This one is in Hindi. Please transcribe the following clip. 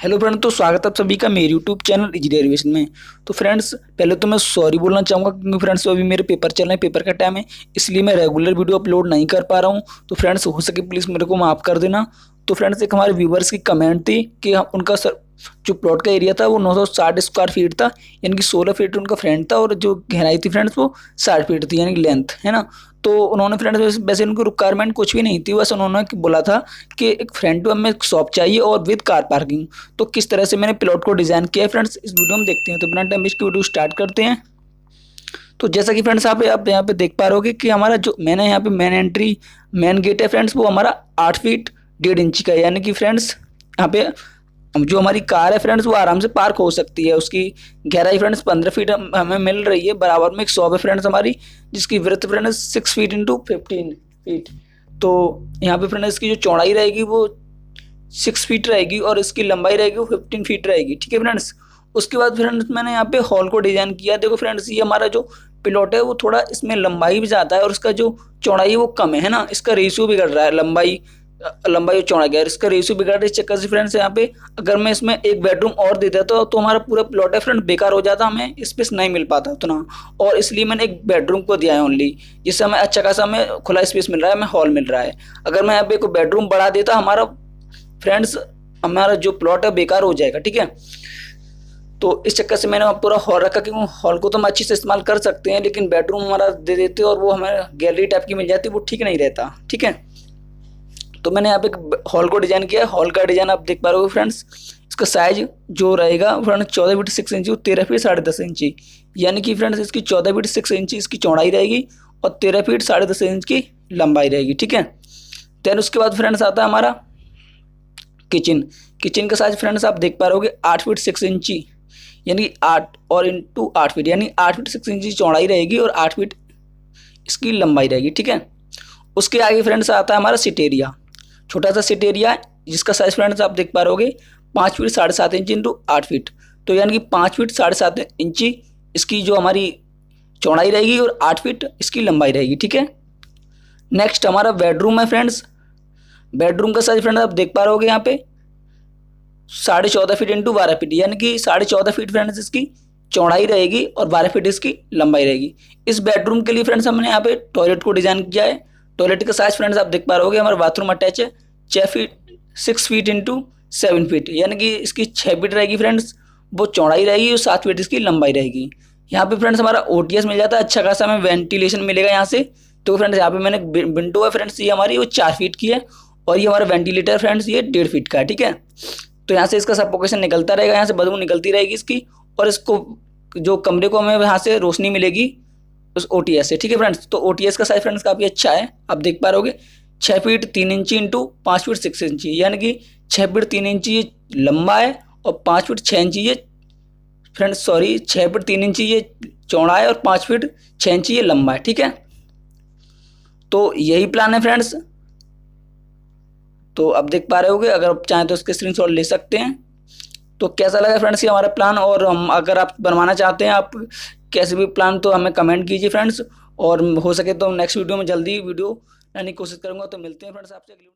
हेलो फ्रेंड, तो स्वागत है आप सभी का मेरे यूट्यूब चैनल इजी डेरिवेशन में। तो फ्रेंड्स, पहले तो मैं सॉरी बोलना चाहूँगा क्योंकि फ्रेंड्स अभी मेरे पेपर चल रहे हैं, पेपर का टाइम है, इसलिए मैं रेगुलर वीडियो अपलोड नहीं कर पा रहा हूँ। तो फ्रेंड्स, हो सके प्लीज़ मेरे को माफ़ कर देना। तो फ्रेंड्स, एक हमारे व्यूवर्स की कमेंट थी कि उनका जो प्लॉट का एरिया था वो 960 स्क्वायर फीट था, यानी कि 16 फीट उनका फ्रंट था और जो गहराई थी फ्रेंड्स वो 60 फीट थी, यानी कि लेंथ है ना। तो उन्होंने फ्रेंड्स वैसे उनको रिक्वायरमेंट कुछ भी नहीं थी, बस उन्होंने बोला था कि एक फ्रंट में एक शॉप चाहिए और विद कार पार्किंग। तो किस तरह से मैंने प्लॉट को डिज़ाइन किया है फ्रेंड्स, इस वीडियो में देखते हैं। तो बिना टाइम वेस्ट की वीडियो स्टार्ट करते हैं। तो जैसा कि फ्रेंड्स आप यहाँ पे देख पा रहे होगे कि हमारा जो मैंने यहाँ पे मेन गेट है फ्रेंड्स, वो हमारा 8 फीट 1.5 इंची का है, यानी कि फ्रेंड्स यहाँ पे जो हमारी कार है फ्रेंड्स वो आराम से पार्क हो सकती है। उसकी गहराई फ्रेंड्स 15 फीट हमें मिल रही है। बराबर में एक शॉप है फ्रेंड्स हमारी, जिसकी width friends 6 feet into 15 feet. तो यहाँ पे फ्रेंड्स इसकी जो चौड़ाई रहेगी वो 6 फीट रहेगी और इसकी लंबाई रहेगी वो 15 फीट रहेगी। ठीक है फ्रेंड्स। उसके बाद फ्रेंड्स मैंने यहाँ पे हॉल को डिजाइन किया। देखो फ्रेंड्स, ये हमारा जो प्लॉट है वो थोड़ा इसमें लंबाई भी ज़्यादा है और इसका जो चौड़ाई है वो कम है ना। इसका रेशियो बिगड़ रहा है, लंबाई और चौड़ा गया, इसका रेशियो बिगड़ रहा है। इस चक्कर से फ्रेंड्स यहाँ पे अगर मैं इसमें एक बेडरूम और दे देता तो हमारा पूरा प्लॉट है फ्रेंड बेकार हो जाता, हमें स्पेस नहीं मिल पाता उतना। और इसलिए मैंने एक बेडरूम को दिया है ओनली, जिससे हमें अच्छा खासा हमें खुला स्पेस मिल रहा है, हमें हॉल मिल रहा है। अगर मैं यहाँ पे एक बेडरूम बढ़ा देता हमारा जो प्लॉट है बेकार हो जाएगा। ठीक है। तो इस चक्कर से मैंने पूरा हॉल रखा, क्योंकि हॉल को तो हम अच्छे से इस्तेमाल कर सकते हैं, लेकिन बेडरूम हमारा दे देते और वो हमें गैलरी टाइप की मिल जाती, वो ठीक नहीं रहता। ठीक है। तो मैंने यहाँ पे हॉल को डिजाइन किया है। हॉल का डिजाइन आप देख पा रहे हो फ्रेंड्स। इसका साइज जो रहेगा फ्रेंड्स 14 फीट 6 इंची और 13 फीट 10.5 इंची, यानी कि फ्रेंड्स इसकी 14 फीट 6 इंची इसकी चौड़ाई रहेगी और 13 फीट 10.5 इंच की लंबाई रहेगी। ठीक है। देन उसके बाद फ्रेंड्स आता है हमारा किचन का साइज फ्रेंड्स आप देख पा रहे होगे 8 फीट 6 इंची, यानी 8 और इंटू 8 फीट, यानी 8 फीट 6 इंची चौड़ाई रहेगी और 8 फीट इसकी लंबाई रहेगी। ठीक है। उसके आगे फ्रेंड्स आता है हमारा सिट एरिया, छोटा सा सिट एरिया, जिसका साइज फ्रेंड्स आप देख पा रहे 5 फीट 7.5 इंची इंटू 8 फीट, तो यानी कि 5 फीट 7.5 इंची इसकी जो हमारी चौड़ाई रहेगी और 8 फीट इसकी लंबाई रहेगी। ठीक है। नेक्स्ट हमारा बेडरूम है फ्रेंड्स। बेडरूम का साइज फ्रेंड्स आप देख पा रहे यहाँ पे 14.5 फीट इंटू 12 फीट, यानी कि 14.5 फीट फ्रेंड्स इसकी चौड़ाई रहेगी और 12 फीट इसकी लंबाई रहेगी। इस बेडरूम के लिए फ्रेंड्स हमने यहाँ पे टॉयलेट को डिजाइन किया है। टॉयलेट का साइज फ्रेंड्स आप देख पा रहे होगे, हमारा बाथरूम अटैच है 6 फीट इंटू 7 फीट, यानी कि इसकी 6 फीट रहेगी फ्रेंड्स, वो चौड़ाई रहेगी और 7 फीट इसकी लंबाई रहेगी। यहाँ पे फ्रेंड्स हमारा ओटीएस मिल जाता है, अच्छा खासा हमें वेंटिलेशन मिलेगा यहाँ से। तो फ्रेंड्स यहाँ पे मैंने विंडो है फ्रेंड्स, ये हमारी वो 4 फीट की है और ये हमारा वेंटिलेटर फ्रेंड्स ये 1.5 फीट का है। ठीक है। तो यहाँ से इसका सफोकेशन निकलता रहेगा, यहाँ से बदबू निकलती रहेगी इसकी, और इसको जो कमरे को हमें यहाँ से रोशनी मिलेगी उस ओटीएस से। ठीक है फ्रेंड्स। तो ओटीएस का साइज फ्रेंड्स काफ़ी अच्छा है, आप देख पा रहे 6 फीट 3 इंची इंटू 5 फीट 6 इंची, यानी कि 6 फीट 3 इंची ये लंबा है और 5 फीट 6 इंची ये 6 फीट 3 इंची ये चौड़ा है और 5 फीट 6 इंची ये लंबा है। ठीक है। तो यही प्लान है फ्रेंड्स। तो अब देख पा रहे होगे, अगर आप चाहें तो इसके स्क्रीनशॉट ले सकते हैं। तो कैसा लगा फ्रेंड्स ये हमारा प्लान, और हम अगर आप बनवाना चाहते हैं आप कैसे भी प्लान, तो हमें कमेंट कीजिए फ्रेंड्स, और हो सके तो नेक्स्ट वीडियो में जल्दी वीडियो लाने की कोशिश करूंगा। तो मिलते हैं फ्रेंड्स आपसे अगली